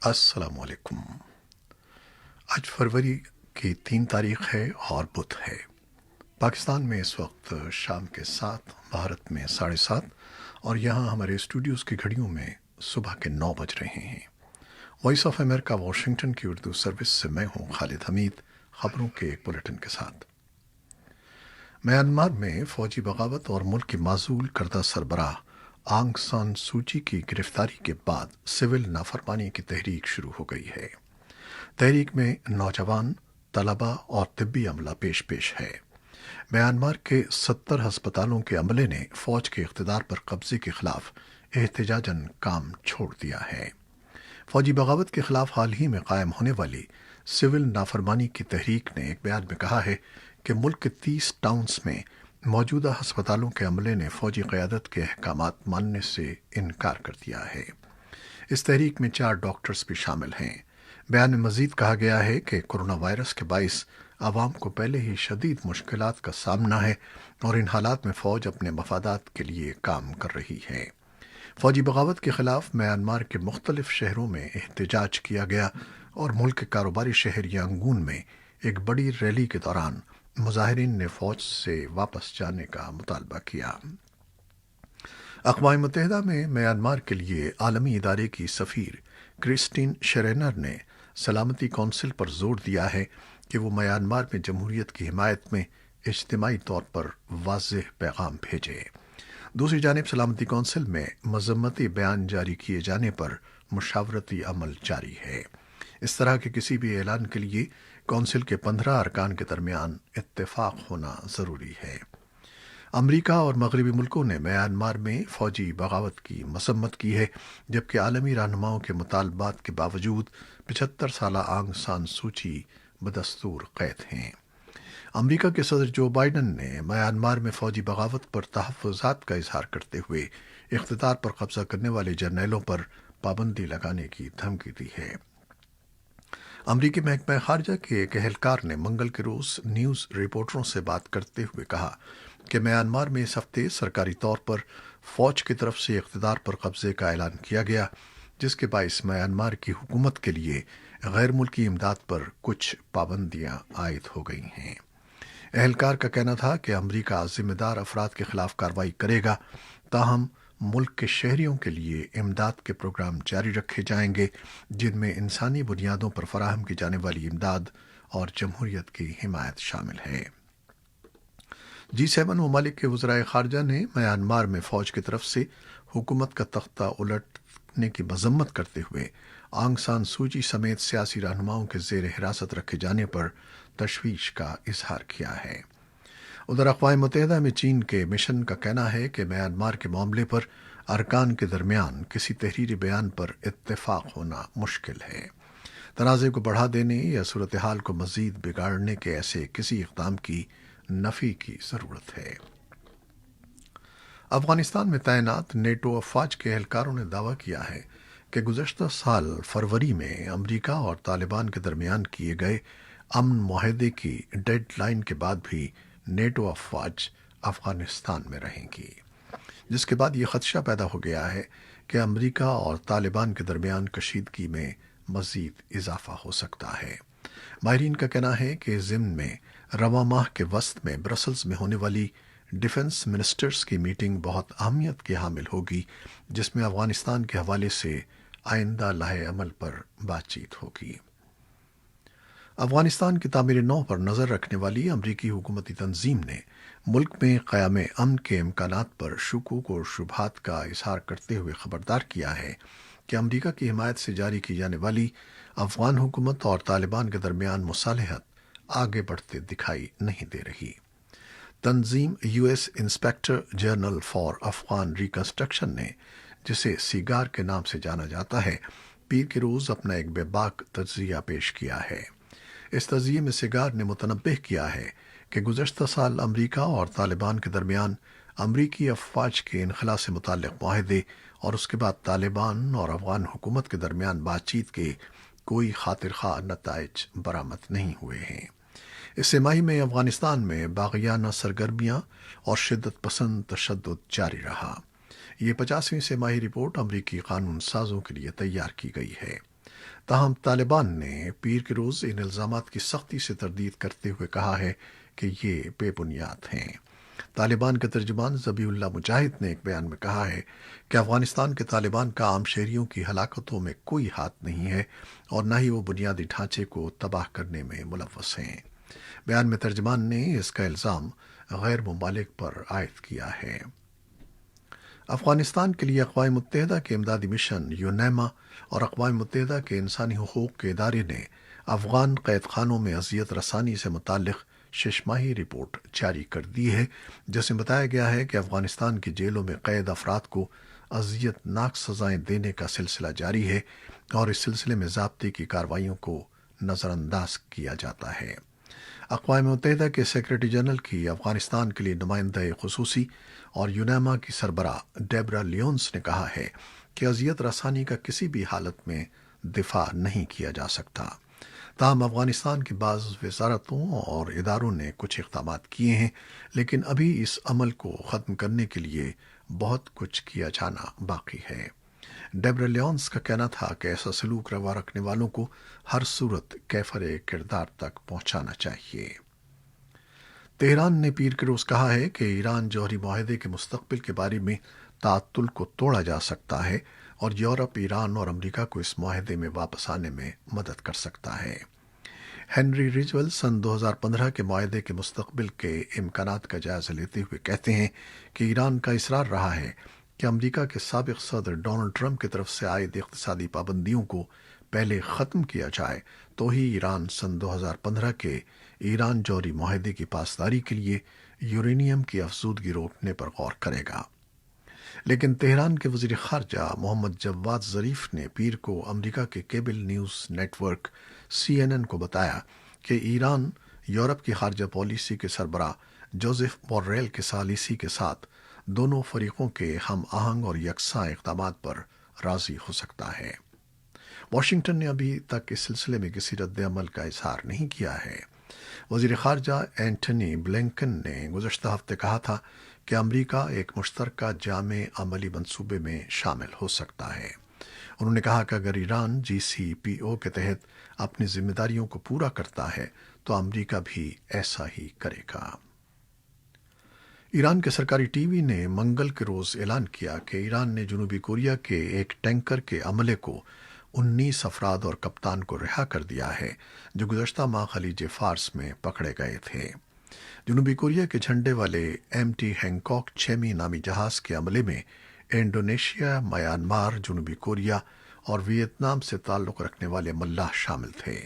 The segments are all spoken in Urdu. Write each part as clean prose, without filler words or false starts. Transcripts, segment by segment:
السلام علیکم۔ آج فروری کی 3 تاریخ ہے اور بدھ ہے۔ پاکستان میں اس وقت شام کے 7، بھارت میں 7:30 اور یہاں ہمارے اسٹوڈیوز کی گھڑیوں میں صبح کے 9 بج رہے ہیں۔ وائس آف امریکہ واشنگٹن کی اردو سروس سے میں ہوں خالد حمید، خبروں کے ایک بلیٹن کے ساتھ۔ میانمار میں فوجی بغاوت اور ملک کی معزول کردہ سربراہ آنگ سان سوچی کی گرفتاری کے بعد سول نافرمانی کی تحریک شروع ہو گئی ہے۔ تحریک میں نوجوان، طلباء اور طبی عملہ پیش ہے۔ میانمار کے 70 ہسپتالوں کے عملے نے فوج کے اقتدار پر قبضے کے خلاف احتجاجاً کام چھوڑ دیا ہے۔ فوجی بغاوت کے خلاف حال ہی میں قائم ہونے والی سول نافرمانی کی تحریک نے ایک بیان میں کہا ہے کہ ملک کے 30 ٹاؤنز میں موجودہ ہسپتالوں کے عملے نے فوجی قیادت کے احکامات ماننے سے انکار کر دیا ہے۔ اس تحریک میں 4 ڈاکٹرز بھی شامل ہیں۔ بیان میں مزید کہا گیا ہے کہ کورونا وائرس کے باعث عوام کو پہلے ہی شدید مشکلات کا سامنا ہے اور ان حالات میں فوج اپنے مفادات کے لیے کام کر رہی ہے۔ فوجی بغاوت کے خلاف میانمار کے مختلف شہروں میں احتجاج کیا گیا اور ملک کے کاروباری شہر یانگون میں ایک بڑی ریلی کے دوران مظاہرین نے فوج سے واپس جانے کا مطالبہ کیا۔ اقوام متحدہ میں میانمار کے لیے عالمی ادارے کی سفیر کرسٹین شرینر نے سلامتی کونسل پر زور دیا ہے کہ وہ میانمار میں جمہوریت کی حمایت میں اجتماعی طور پر واضح پیغام بھیجے۔ دوسری جانب سلامتی کونسل میں مذمتی بیان جاری کیے جانے پر مشاورتی عمل جاری ہے۔ اس طرح کے کسی بھی اعلان کے لیے کونسل کے 15 ارکان کے درمیان اتفاق ہونا ضروری ہے۔ امریکہ اور مغربی ملکوں نے میانمار میں فوجی بغاوت کی مذمت کی ہے، جبکہ عالمی رہنماؤں کے مطالبات کے باوجود 75 سالہ آنگ سان سوچی بدستور قید ہیں۔ امریکہ کے صدر جو بائیڈن نے میانمار میں فوجی بغاوت پر تحفظات کا اظہار کرتے ہوئے اقتدار پر قبضہ کرنے والے جرنیلوں پر پابندی لگانے کی دھمکی دی ہے۔ امریکی محکمہ خارجہ کے ایک اہلکار نے منگل کے روز نیوز رپورٹروں سے بات کرتے ہوئے کہا کہ میانمار میں اس ہفتے سرکاری طور پر فوج کی طرف سے اقتدار پر قبضے کا اعلان کیا گیا، جس کے باعث میانمار کی حکومت کے لیے غیر ملکی امداد پر کچھ پابندیاں عائد ہو گئی ہیں۔ اہلکار کا کہنا تھا کہ امریکہ ذمہ دار افراد کے خلاف کارروائی کرے گا، تاہم ملک کے شہریوں کے لیے امداد کے پروگرام جاری رکھے جائیں گے، جن میں انسانی بنیادوں پر فراہم کی جانے والی امداد اور جمہوریت کی حمایت شامل ہے۔ G7 ممالک کے وزرائے خارجہ نے میانمار میں فوج کی طرف سے حکومت کا تختہ الٹنے کی مذمت کرتے ہوئے آنگ سان سوچی سمیت سیاسی رہنماؤں کے زیر حراست رکھے جانے پر تشویش کا اظہار کیا ہے۔ ادھر اقوام متحدہ میں چین کے مشن کا کہنا ہے کہ میانمار کے معاملے پر ارکان کے درمیان کسی تحریری بیان پر اتفاق ہونا مشکل ہے۔ تنازع کو بڑھا دینے یا صورتحال کو مزید بگاڑنے کے ایسے کسی اقدام کی نفی کی ضرورت ہے۔ افغانستان میں تعینات نیٹو افواج کے اہلکاروں نے دعویٰ کیا ہے کہ گزشتہ سال فروری میں امریکہ اور طالبان کے درمیان کیے گئے امن معاہدے کی ڈیڈ لائن کے بعد بھی نیٹو افواج افغانستان میں رہیں گی، جس کے بعد یہ خدشہ پیدا ہو گیا ہے کہ امریکہ اور طالبان کے درمیان کشیدگی میں مزید اضافہ ہو سکتا ہے۔ ماہرین کا کہنا ہے کہ ضمن میں رواں ماہ کے وسط میں برسلز میں ہونے والی ڈیفنس منسٹرز کی میٹنگ بہت اہمیت کی حامل ہوگی، جس میں افغانستان کے حوالے سے آئندہ لائحہ عمل پر بات چیت ہوگی۔ افغانستان کی تعمیر نو پر نظر رکھنے والی امریکی حکومتی تنظیم نے ملک میں قیام امن کے امکانات پر شکوک و شبہات کا اظہار کرتے ہوئے خبردار کیا ہے کہ امریکہ کی حمایت سے جاری کی جانے والی افغان حکومت اور طالبان کے درمیان مصالحت آگے بڑھتے دکھائی نہیں دے رہی۔ تنظیم U S inspector general for Afghan reconstruction نے، جسے سیگار کے نام سے جانا جاتا ہے، پیر کے روز اپنا ایک بے باک تجزیہ پیش کیا ہے۔ اس تجزیے میں سیگار نے متنبہ کیا ہے کہ گزشتہ سال امریکہ اور طالبان کے درمیان امریکی افواج کے انخلا سے متعلق معاہدے اور اس کے بعد طالبان اور افغان حکومت کے درمیان بات چیت کے کوئی خاطر خواہ نتائج برآمد نہیں ہوئے ہیں۔ اس سہ میں افغانستان میں باغیانہ سرگرمیاں اور شدت پسند تشدد جاری رہا۔ یہ 50ویں سہ ماہی رپورٹ امریکی قانون سازوں کے لیے تیار کی گئی ہے۔ تاہم طالبان نے پیر کے روز ان الزامات کی سختی سے تردید کرتے ہوئے کہا ہے کہ یہ بے بنیاد ہیں۔ طالبان کے ترجمان ذبیح اللہ مجاہد نے ایک بیان میں کہا ہے کہ افغانستان کے طالبان کا عام شہریوں کی ہلاکتوں میں کوئی ہاتھ نہیں ہے اور نہ ہی وہ بنیادی ڈھانچے کو تباہ کرنے میں ملوث ہیں۔ بیان میں ترجمان نے اس کا الزام غیر ممالک پر عائد کیا ہے۔ افغانستان کے لیے اقوام متحدہ کے امدادی مشن یونیما اور اقوام متحدہ کے انسانی حقوق کے ادارے نے افغان قید خانوں میں اذیت رسانی سے متعلق 6 ماہی رپورٹ جاری کر دی ہے، جس میں بتایا گیا ہے کہ افغانستان کی جیلوں میں قید افراد کو اذیت ناک سزائیں دینے کا سلسلہ جاری ہے اور اس سلسلے میں ضابطے کی کارروائیوں کو نظر انداز کیا جاتا ہے۔ اقوام متحدہ کے سیکرٹری جنرل کی افغانستان کے لیے نمائندہ خصوصی اور یونیما کی سربراہ ڈیبرا لیونس نے کہا ہے کہ اذیت رسانی کا کسی بھی حالت میں دفاع نہیں کیا جا سکتا۔ تاہم افغانستان کی بعض وزارتوں اور اداروں نے کچھ اقدامات کیے ہیں، لیکن ابھی اس عمل کو ختم کرنے کے لیے بہت کچھ کیا جانا باقی ہے۔ ڈیبرا لیونس کا کہنا تھا کہ ایسا سلوک روا رکھنے والوں کو ہر صورت کیفر کردار تک پہنچانا چاہیے۔ تہران نے پیر کے روز کہا ہے کہ ایران جوہری معاہدے کے مستقبل کے بارے میں تعطل کو توڑا جا سکتا ہے اور یورپ، ایران اور امریکہ کو اس معاہدے میں واپس آنے میں مدد کر سکتا ہے۔ ہینری ریجول سن 2015 کے معاہدے کے مستقبل کے امکانات کا جائزہ لیتے ہوئے کہتے ہیں کہ ایران کا اصرار رہا ہے کہ امریکہ کے سابق صدر ڈونلڈ ٹرمپ کی طرف سے عائد اقتصادی پابندیوں کو پہلے ختم کیا جائے تو ہی ایران سن 2015 کے ایران جوہری معاہدے کی پاسداری کے لیے یورینیم کی افزودگی روکنے پر غور کرے گا۔ لیکن تہران کے وزیر خارجہ محمد جواد ظریف نے پیر کو امریکہ کے کیبل نیوز نیٹ ورک CNN کو بتایا کہ ایران یورپ کی خارجہ پالیسی کے سربراہ جوزف بوریل کے ثالثی کے ساتھ دونوں فریقوں کے ہم آہنگ اور یکساں اقدامات پر راضی ہو سکتا ہے۔ واشنگٹن نے ابھی تک اس سلسلے میں کسی رد عمل کا اظہار نہیں کیا ہے۔ وزیر خارجہ اینٹنی بلنکن نے گزشتہ ہفتے کہا تھا کہ امریکہ ایک مشترکہ جامع عملی منصوبے میں شامل ہو سکتا ہے۔ انہوں نے کہا کہ اگر ایران JCPOA کے تحت اپنی ذمہ داریوں کو پورا کرتا ہے تو امریکہ بھی ایسا ہی کرے گا۔ ایران کے سرکاری ٹی وی نے منگل کے روز اعلان کیا کہ ایران نے جنوبی کوریا کے ایک ٹینکر کے عملے کو 19 افراد اور کپتان کو رہا کر دیا ہے جو گزشتہ ماہ خلیج فارس میں پکڑے گئے تھے۔ جنوبی کوریا کے جھنڈے والے MT ہینکاک 6 نامی جہاز کے عملے میں انڈونیشیا، میانمار، جنوبی کوریا اور ویتنام سے تعلق رکھنے والے ملاح شامل تھے۔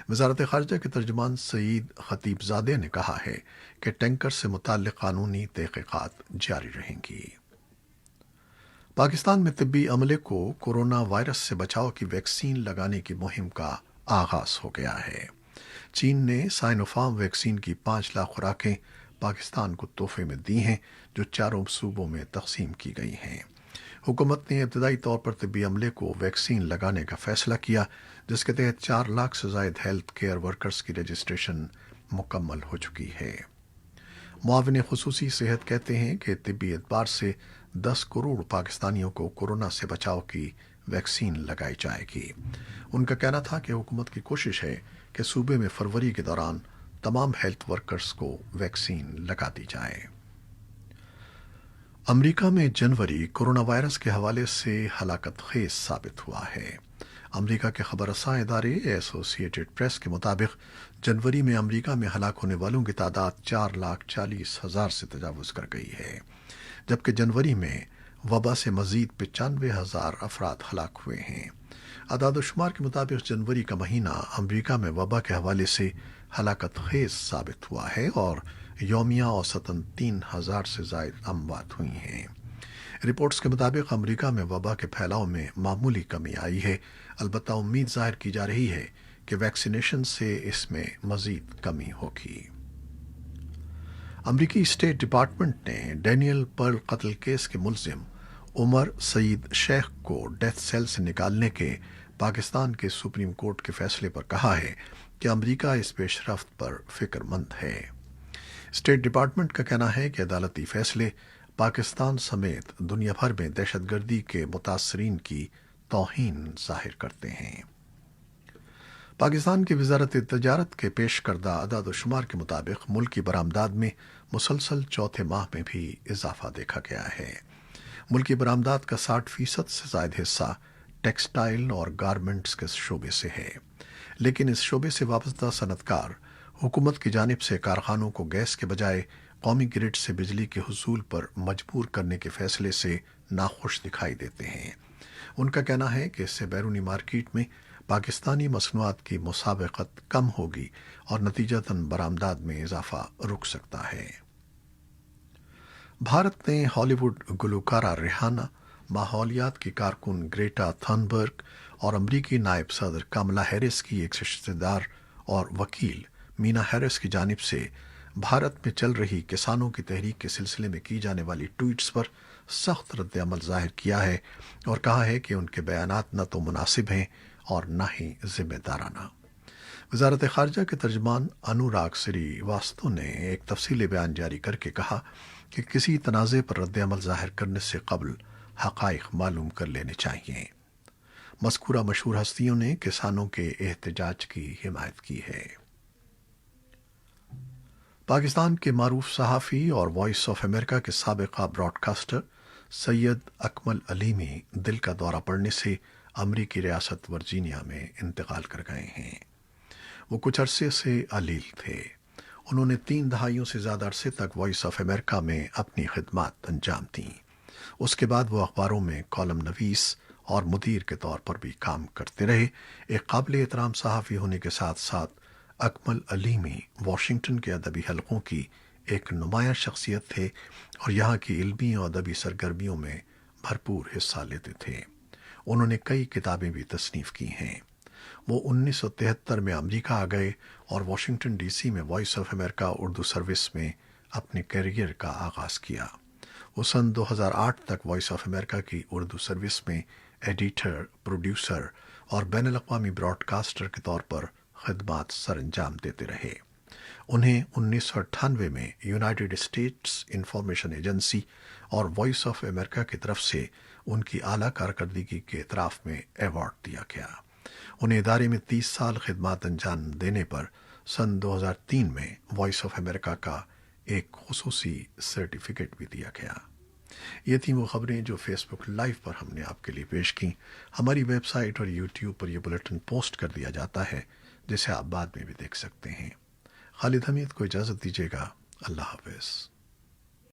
وزارت خارجہ کے ترجمان سعید خطیب زادے نے کہا ہے کہ ٹینکر سے متعلق قانونی تحقیقات جاری رہیں گی۔ پاکستان میں طبی عملے کو کورونا وائرس سے بچاؤ کی ویکسین لگانے کی مہم کا آغاز ہو گیا ہے۔ چین نے سائنوفارم ویکسین کی 5 لاکھ خوراکیں پاکستان کو تحفے میں دی ہیں جو 4 صوبوں میں تقسیم کی گئی ہیں۔ حکومت نے ابتدائی طور پر طبی عملے کو ویکسین لگانے کا فیصلہ کیا، جس کے تحت 4 لاکھ سے زائد ہیلتھ کیئر ورکرز کی رجسٹریشن مکمل ہو چکی ہے۔ معاون خصوصی صحت کہتے ہیں کہ طبی اعتبار سے 10 کروڑ پاکستانیوں کو کورونا سے بچاؤ کی ویکسین لگائی جائے گی۔ ان کا کہنا تھا کہ حکومت کی کوشش ہے کہ صوبے میں فروری کے دوران تمام ہیلتھ ورکرز کو ویکسین لگا دی جائے۔ امریکہ میں جنوری کورونا وائرس کے حوالے سے ہلاکت خیز ثابت ہوا ہے۔ امریکہ کے خبر رساں ادارے ایسوسی ایٹڈ پریس کے مطابق جنوری میں امریکہ میں ہلاک ہونے والوں کی تعداد 4,40,000 سے تجاوز کر گئی ہے، جبکہ جنوری میں وبا سے مزید 95,000 افراد ہلاک ہوئے ہیں۔ اعداد و شمار کے مطابق جنوری کا مہینہ امریکہ میں وبا کے حوالے سے ہلاکت خیز ثابت ہوا ہے اور یومیہ اوسطاً 3,000 سے زائد اموات ہوئی ہیں۔ رپورٹس کے مطابق امریکہ میں وبا کے پھیلاؤ میں معمولی کمی آئی ہے، البتہ امید ظاہر کی جا رہی ہے کہ ویکسینیشن سے اس میں مزید کمی ہوگی۔ امریکی اسٹیٹ ڈپارٹمنٹ نے ڈینیل پرل قتل کیس کے ملزم عمر سعید شیخ کو ڈیتھ سیل سے نکالنے کے پاکستان کے سپریم کورٹ کے فیصلے پر کہا ہے کہ امریکہ اس پیش رفت پر فکر مند ہے۔ اسٹیٹ ڈپارٹمنٹ کا کہنا ہے کہ عدالتی فیصلے پاکستان سمیت دنیا بھر میں دہشت گردی کے متاثرین کی توہین ظاہر کرتے ہیں۔ پاکستان کی وزارت تجارت کے پیش کردہ اعداد و شمار کے مطابق ملکی برآمدات میں مسلسل چوتھے ماہ میں بھی اضافہ دیکھا گیا ہے۔ ملکی برآمدات کا 60% سے زائد حصہ ٹیکسٹائل اور گارمنٹس کے شعبے سے ہے، لیکن اس شعبے سے وابستہ صنعت کار حکومت کی جانب سے کارخانوں کو گیس کے بجائے قومی گرڈ سے بجلی کے حصول پر مجبور کرنے کے فیصلے سے ناخوش دکھائی دیتے ہیں۔ ان کا کہنا ہے کہ اس سے بیرونی مارکیٹ میں پاکستانی مصنوعات کی مسابقت کم ہوگی اور نتیجتاً برآمدات میں اضافہ رک سکتا ہے۔ بھارت نے ہالی ووڈ گلوکارہ ریحانہ، ماحولیات کی کارکن گریٹا تھنبرگ اور امریکی نائب صدر کاملا ہیرس کی ایک رشتہ دار اور وکیل مینا ہیرس کی جانب سے بھارت میں چل رہی کسانوں کی تحریک کے سلسلے میں کی جانے والی ٹویٹس پر سخت رد عمل ظاہر کیا ہے اور کہا ہے کہ ان کے بیانات نہ تو مناسب ہیں اور نہ ہی ذمہ دارانہ۔ وزارت خارجہ کے ترجمان انوراگ سری واستو نے ایک تفصیلی بیان جاری کر کے کہا کہ کسی تنازع پر رد عمل ظاہر کرنے سے قبل حقائق معلوم کر لینے چاہیے۔ مذکورہ مشہور ہستیوں نے کسانوں کے احتجاج کی حمایت کی ہے۔ پاکستان کے معروف صحافی اور وائس آف امریکہ کے سابقہ براڈ کاسٹر سید اکمل علیمی دل کا دورہ پڑنے سے امریکی ریاست ورجینیا میں انتقال کر گئے ہیں۔ وہ کچھ عرصے سے علیل تھے۔ انہوں نے 3 دہائیوں سے زیادہ عرصے تک وائس آف امریکہ میں اپنی خدمات انجام دیں۔ اس کے بعد وہ اخباروں میں کالم نویس اور مدیر کے طور پر بھی کام کرتے رہے۔ ایک قابل احترام صحافی ہونے کے ساتھ ساتھ اکمل علیمی واشنگٹن کے ادبی حلقوں کی ایک نمایاں شخصیت تھے اور یہاں کی علمی اور ادبی سرگرمیوں میں بھرپور حصہ لیتے تھے۔ انہوں نے کئی کتابیں بھی تصنیف کی ہیں۔ وہ 1973 میں امریکہ آ گئے اور واشنگٹن ڈی سی میں voice of America Urdu service میں اپنے کیریئر کا آغاز کیا۔ وہ سن 2008 تک وائس آف امریکہ کی اردو سروس میں ایڈیٹر، پروڈیوسر اور بین الاقوامی براڈ کاسٹر کے طور پر خدمات سر انجام دیتے رہے۔ انہیں 1998 میں یونائیٹڈ اسٹیٹس انفارمیشن ایجنسی اور وائس آف امریکہ کی طرف سے ان کی اعلیٰ کارکردگی کے اعتراف میں ایوارڈ دیا گیا۔ انہیں ادارے میں 30 سال خدمات انجام دینے پر سن 2003 میں وائس آف امریکہ کا ایک خصوصی سرٹیفکیٹ بھی دیا گیا۔ یہ تھیں وہ خبریں جو فیس بک لائیو پر ہم نے آپ کے لیے پیش کی۔ ہماری ویب سائٹ اور یوٹیوب پر یہ بلیٹن پوسٹ کر دیا جاتا ہے، جسے آپ بعد میں بھی دیکھ سکتے ہیں۔ خالد حمید کو اجازت دیجیے گا۔ اللہ حافظ۔